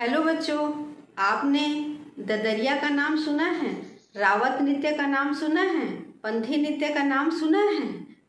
Hello बच्चों, आपने ददरिया का नाम सुना है? रावत नृत्य का नाम सुना है? पंथी नृत्य का नाम सुना है?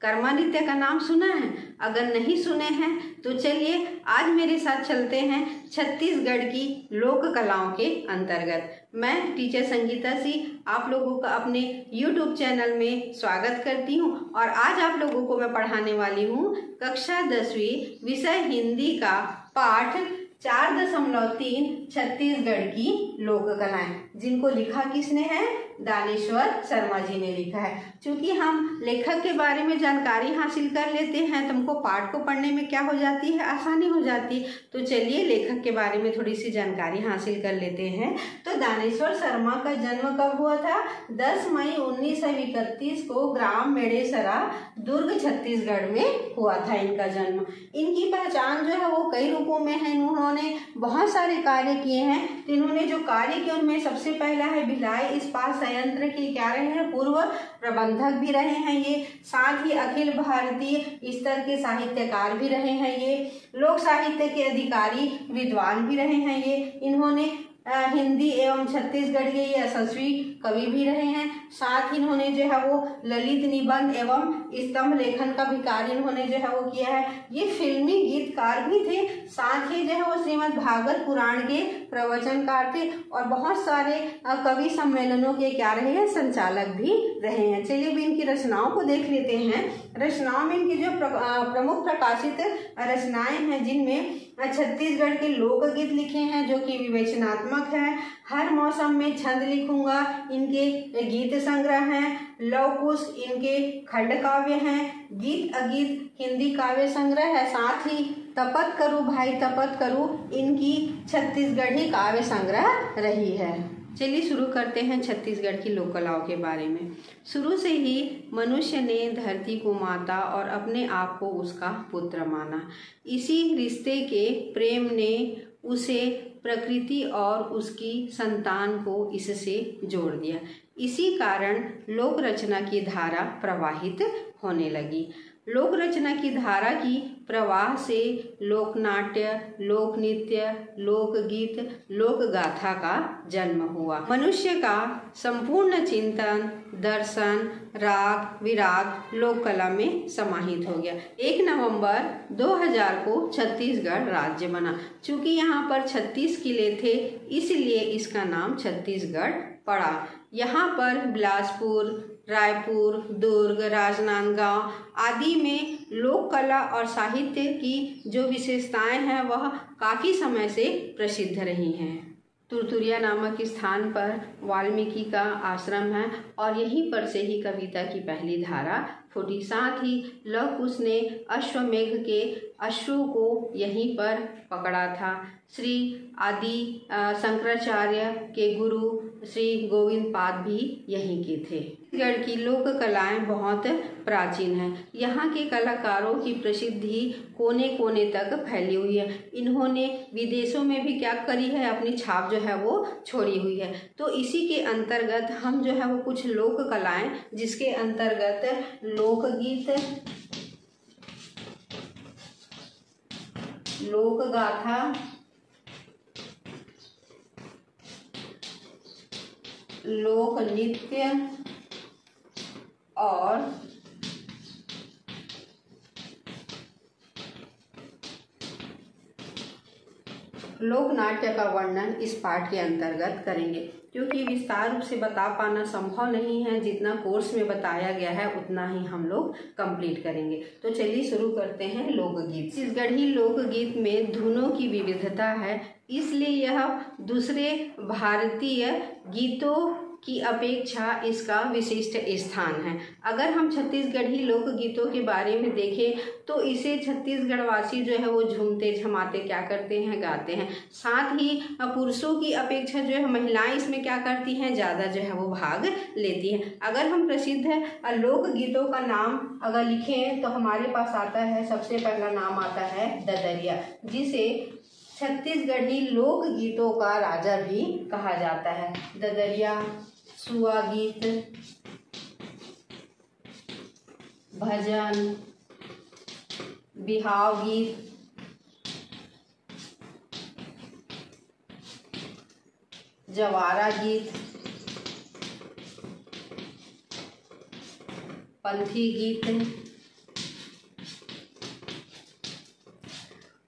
कर्मा नृत्य का नाम सुना है? अगर नहीं सुने हैं तो चलिए आज मेरे साथ चलते हैं छत्तीसगढ़ की लोक कलाओं के अंतर्गत। मैं टीचर संगीता सिंह आप लोगों का अपने YouTube चैनल में स्वागत करती हूं और आज आप लोगों को मैं पढ़ाने वाली हूं कक्षा 10वीं विषय हिंदी का पाठ 4.3 छत्तीसगढ़ की लोक कलाएं, जिनको लिखा किसने है? दानेश्वर शर्मा जी ने लिखा है। क्योंकि हम लेखक के बारे में जानकारी हासिल कर लेते हैं तो हमको पाठ को पढ़ने में क्या हो जाती है? आसानी हो जाती है। तो चलिए लेखक के बारे में थोड़ी सी जानकारी हासिल कर लेते हैं। तो दानेश्वर शर्मा का जन्म कब हुआ था? 10 मई 1931 को ग्राम मेड़ेसरा, दुर्ग, छत्तीसगढ़ में हुआ था इनका जन्म। इनकी पहचान जो है वो कई रूपों में है। इन्होंने बहुत सारे कार्य किए हैं। तो इन्होंने जो कार्य किए उनमें सबसे पहला है भिलाई इस्पात संयंत्र के क्या रहे हैं? पूर्व प्रबंधक भी रहे हैं ये। साथ ही अखिल भारतीय स्तर के साहित्यकार भी रहे हैं ये। लोक साहित्य के अधिकारी विद्वान भी रहे हैं ये। इन्होंने हिंदी एवं छत्तीसगढ़ के ये यशस्वी कवि भी रहे हैं। साथ ही इन्होंने जो है वो ललित निबंध एवं स्तंभ लेखन का भी कार्य इन्होंने जो है वो किया है। ये फिल्मी गीतकार भी थे। साथ ही जो है वो श्रीमद् भागवत पुराण के प्रवचनकार थे और बहुत सारे कवि सम्मेलनों के क्या रहे हैं? संचालक भी रहे हैं। चलिए भी इनकी रचनाओं को देख लेते हैं। रचनाओं में इनकी जो प्रमुख प्रकाशित रचनाएं हैं जिनमें छत्तीसगढ़ के लोकगीत लिखे हैं जो कि विवेचनात्मक है। हर मौसम में छंद लिखूंगा इनके गीत संग्रह हैं। लव कुश इनके खंड काव्य हैं। गीत अगीत हिंदी काव्य संग्रह है। साथ ही तपत करूँ भाई तपत करूँ इनकी छत्तीसगढ़ी काव्य संग्रह रही है। चलिए शुरू करते हैं छत्तीसगढ़ की लोक कलाओं के बारे में। शुरू से ही मनुष्य ने धरती को माता और अपने आप को उसका पुत्र माना। इसी रिश्ते के प्रेम ने उसे प्रकृति और उसकी संतान को इससे जोड़ दिया। इसी कारण लोक रचना की धारा प्रवाहित होने लगी। लोक रचना की धारा की प्रवाह से लोकनाट्य, लोक नृत्य, लोकगीत, लोक गाथा का जन्म हुआ। मनुष्य का संपूर्ण चिंतन, दर्शन, राग विराग लोक कला में समाहित हो गया। 1 नवंबर 2000 को छत्तीसगढ़ राज्य बना। चूंकि यहाँ पर 36 किले थे इसलिए इसका नाम छत्तीसगढ़ पड़ा। यहाँ पर बिलासपुर, रायपुर, दुर्ग, राजनांदगांव आदि में लोक कला और साहित्य की जो विशेषताएं हैं वह काफ़ी समय से प्रसिद्ध रही हैं। तुरतुरिया नामक स्थान पर वाल्मीकि का आश्रम है और यहीं पर से ही कविता की पहली धारा फूटी। साथ ही लव कुश ने अश्वमेघ के अश्रु को यहीं पर पकड़ा था। श्री आदि शंकराचार्य के गुरु श्री गोविंद पाद भी यहीं के थे। छत्तीसगढ़ की लोक कलाएं बहुत प्राचीन हैं। यहाँ के कलाकारों की प्रसिद्धि कोने कोने तक फैली हुई है। इन्होंने विदेशों में भी क्या करी है? अपनी छाप जो है वो छोड़ी हुई है। तो इसी के अंतर्गत हम जो है वो कुछ लोक कलाएं जिसके अंतर्गत लोकगीत, लोक गाथा, लोक नृत्य और लोक नाट्य का वर्णन इस पाठ के अंतर्गत करेंगे। क्योंकि विस्तार रूप से बता पाना संभव नहीं है, जितना कोर्स में बताया गया है उतना ही हम लोग कंप्लीट करेंगे। तो चलिए शुरू करते हैं। लोकगीत। छत्तीसगढ़ी लोकगीत में धुनों की विविधता है, इसलिए यह दूसरे भारतीय गीतों की अपेक्षा इसका विशिष्ट स्थान है। अगर हम छत्तीसगढ़ी लोकगीतों के बारे में देखें तो इसे छत्तीसगढ़वासी जो है वो झूमते झमाते क्या करते हैं? गाते हैं। साथ ही पुरुषों की अपेक्षा जो है महिलाएं इसमें क्या करती हैं? ज़्यादा जो है वो भाग लेती हैं। अगर हम प्रसिद्ध लोकगीतों का नाम अगर लिखें तो हमारे पास आता है, सबसे पहला नाम आता है ददरिया, जिसे छत्तीसगढ़ी लोकगीतों का राजा भी कहा जाता है। ददरिया, सुआ गीत, भजन, बिहाव गीत, जवारा गीत, पंथी गीत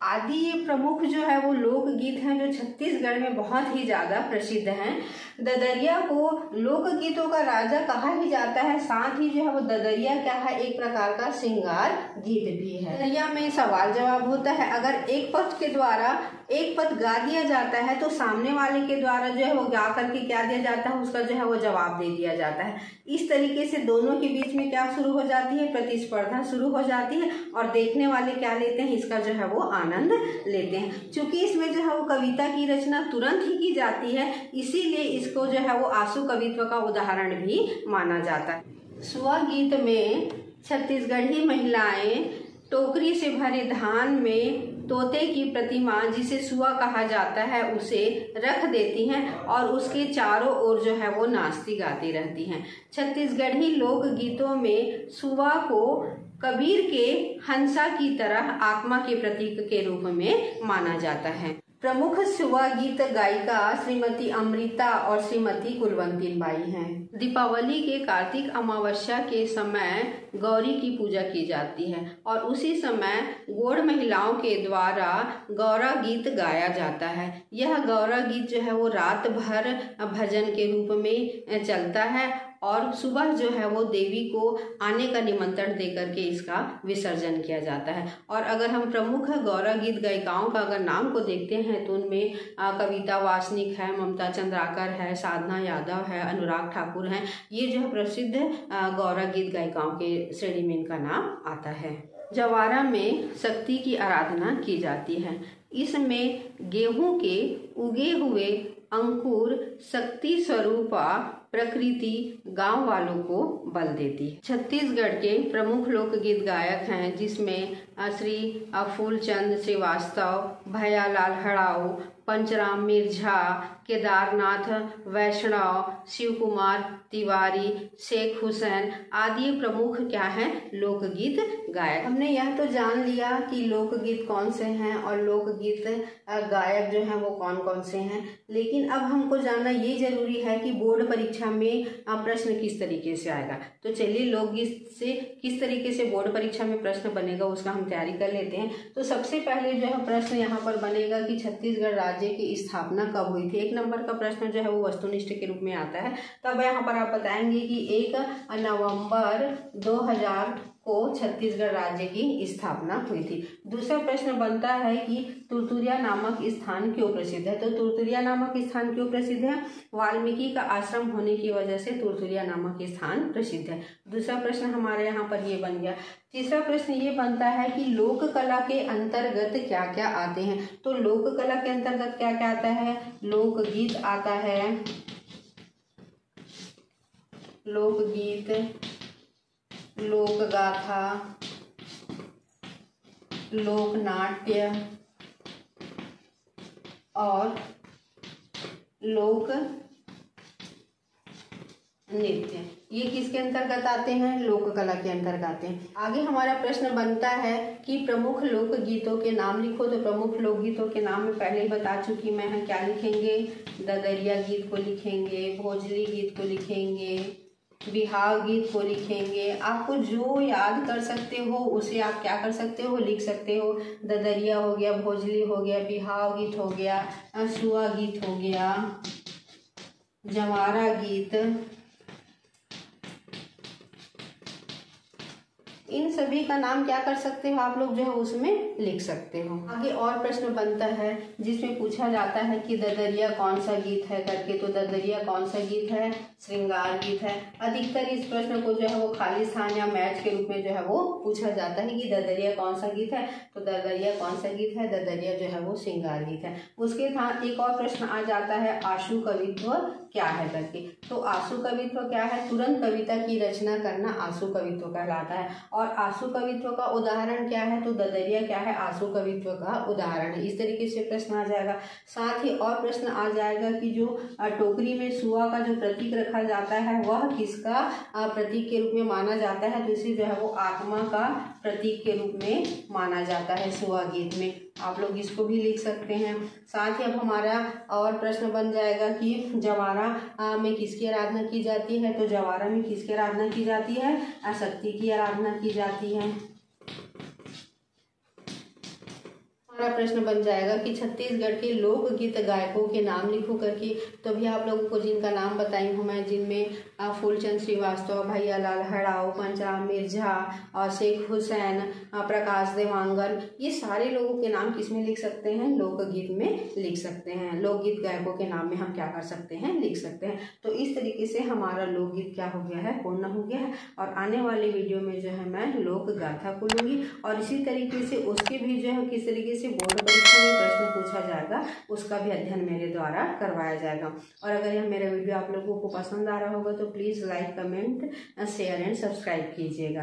आदि ये प्रमुख जो है वो लोकगीत हैं जो छत्तीसगढ़ में बहुत ही ज़्यादा प्रसिद्ध हैं। ददरिया को लोकगीतों का राजा कहा ही जाता है। साथ ही जो है वो ददरिया क्या है, एक प्रकार का श्रृंगार गीत भी है। ददरिया में सवाल जवाब होता है। अगर एक पक्ष के द्वारा एक पद गा दिया जाता है तो सामने वाले के द्वारा जो है वो गा करके क्या दिया जाता है, उसका जो है वो जवाब दे दिया जाता है। इस तरीके से दोनों के बीच में क्या शुरू हो जाती है, प्रतिस्पर्धा शुरू हो जाती है और देखने वाले क्या लेते हैं, इसका जो है वो आनंद लेते हैं। चूंकि इसमें जो है वो कविता की रचना तुरंत ही की जाती है, इसीलिए इसको जो है वो आशु कवित्व का उदाहरण भी माना जाता है। सुआ गीत में छत्तीसगढ़ी महिलाएं टोकरी से भरे धान में तोते की प्रतिमा, जिसे सुआ कहा जाता है, उसे रख देती हैं और उसके चारों ओर जो है वो नाचती गाती रहती हैं। छत्तीसगढ़ी लोकगीतों में सुआ को कबीर के हंसा की तरह आत्मा के प्रतीक के रूप में माना जाता है। प्रमुख सुआ गीत गायिका श्रीमती अमृता और श्रीमती कुलवंती बाई हैं। दीपावली के कार्तिक अमावस्या के समय गौरी की पूजा की जाती है और उसी समय गौड़ महिलाओं के द्वारा गौरा गीत गाया जाता है। यह गौरा गीत जो है वो रात भर भजन के रूप में चलता है और सुबह जो है वो देवी को आने का निमंत्रण देकर के इसका विसर्जन किया जाता है। और अगर हम प्रमुख गौरा गीत गायिकाओं का अगर नाम को देखते हैं तो उनमें कविता वासनिक है, ममता चंद्राकर है, साधना यादव है, अनुराग ठाकुर हैं। ये जो है प्रसिद्ध गौरा गीत गायिकाओं के श्रेणी में इनका नाम आता है। जवारा में शक्ति की आराधना की जाती है। इसमें गेहूं के उगे हुए अंकुर शक्ति स्वरूपा प्रकृति गांव वालों को बल देती है। छत्तीसगढ़ के प्रमुख लोकगीत गायक हैं, जिसमें श्री फूलचंद श्रीवास्तव, भैयालाल हड़ाऊ, पंचराम मिर्झा, केदारनाथ वैष्णव, शिव कुमार तिवारी, शेख हुसैन आदि प्रमुख क्या हैं, लोकगीत गायक। हमने यह तो जान लिया कि लोकगीत कौन से हैं और लोकगीत गायक जो हैं वो कौन कौन से हैं, लेकिन अब हमको जानना ये जरूरी है कि बोर्ड परीक्षा में प्रश्न किस तरीके से आएगा। तो चलिए लोकगीत से किस तरीके से बोर्ड परीक्षा में प्रश्न बनेगा उसका हम तैयारी कर लेते हैं। तो सबसे पहले जो है प्रश्न यहाँ पर बनेगा कि छत्तीसगढ़ राज्य की स्थापना कब हुई थी। 1 नंबर का प्रश्न जो है वो वस्तुनिष्ठ के रूप में आता है। तब यहाँ पर आप बताएंगे कि 1 नवंबर 2000 को छत्तीसगढ़ राज्य की स्थापना हुई थी। दूसरा प्रश्न बनता है कि तुरतुरिया नामक स्थान क्यों प्रसिद्ध है। तो तुरतुरिया नामक स्थान क्यों प्रसिद्ध है, वाल्मीकि का आश्रम होने की वजह से तुरतुरिया नामक स्थान प्रसिद्ध है। दूसरा प्रश्न हमारे यहाँ पर ये बन गया। तीसरा प्रश्न ये बनता है कि लोक कला के अंतर्गत क्या क्या आते हैं। तो लोक कला के अंतर्गत क्या क्या आता है, लोकगीत आता है, लोकगीत, लोक गाथा, लोक नाट्य और लोक नृत्य। ये किसके अंतर्गत आते हैं, लोक कला के अंतर्गत आते हैं। आगे हमारा प्रश्न बनता है कि प्रमुख लोकगीतों के नाम लिखो। तो प्रमुख लोकगीतों के नाम मैं पहले ही बता चुकी मैं है, क्या लिखेंगे, ददरिया गीत को लिखेंगे, भोजली गीत को लिखेंगे, बिहाव गीत को लिखेंगे। आपको जो याद कर सकते हो उसे आप क्या कर सकते हो, लिख सकते हो। ददरिया हो गया, भोजली हो गया, बिहाव गीत हो गया, सुआ गीत हो गया, जवारा गीत, इन सभी का नाम क्या कर सकते हो आप लोग जो है उसमें लिख सकते हो। आगे और प्रश्न बनता है जिसमें पूछा जाता है कि ददरिया कौन सा गीत है करके। तो ददरिया कौन सा गीत है, श्रृंगार गीत है। अधिकतर इस प्रश्न को जो है वो खाली स्थान या मैच के रूप में जो है वो पूछा जाता है कि ददरिया कौन सा गीत है। तो ददरिया कौन सा गीत है, ददरिया जो है वो श्रृंगार गीत है। उसके साथ एक और प्रश्न आ जाता है आशु कवित्व क्या है करके। तो आशु कवित्व क्या है, तुरंत कविता की रचना करना आशु कवित्व कहलाता है। और आशु कवित्व का उदाहरण क्या है, तो ददरिया क्या है, आशु कवित्व का उदाहरण है। इस तरीके से प्रश्न आ जाएगा। साथ ही और प्रश्न आ जाएगा कि जो टोकरी में सुआ का जो प्रतीक रखा जाता है वह किसका प्रतीक के रूप में माना जाता है। तो इसे जो है वो आत्मा का प्रतीक के रूप में माना जाता है सुहा गीत में। आप लोग इसको भी लिख सकते हैं। साथ ही अब हमारा और प्रश्न बन जाएगा कि जवारा में किसकी आराधना की जाती है। तो जवारा में किसकी आराधना की जाती है? शक्ति की आराधना की जाती है। हमारा प्रश्न बन जाएगा कि छत्तीसगढ़ के लोकगीत गायकों के नाम लिखो करके। तो भी आप लोगों को जिनका नाम बताई हूँ मैं, जिनमें फूलचंद श्रीवास्तव, भैयालाल हड़ाऊ, पंचराम मिर्झा और शेख हुसैन, प्रकाश देवांगन, ये सारे लोगों के नाम किसमें लिख सकते हैं? लोकगीत में लिख सकते हैं। लोकगीत गायकों के नाम में हम क्या कर सकते हैं? लिख सकते हैं। तो इस तरीके से हमारा लोकगीत क्या हो गया है? पूर्ण हो गया है। और आने वाले वीडियो में जो है मैं लोक गाथा को लूँगी और इसी तरीके से उसके भी जो है किस तरीके से बोर्ड परीक्षा में प्रश्न पूछा जाएगा उसका भी अध्ययन मेरे द्वारा करवाया जाएगा। और अगर यह मेरा वीडियो आप लोगों को पसंद आ रहा होगा तो please like, comment, share and subscribe कीजिएगा।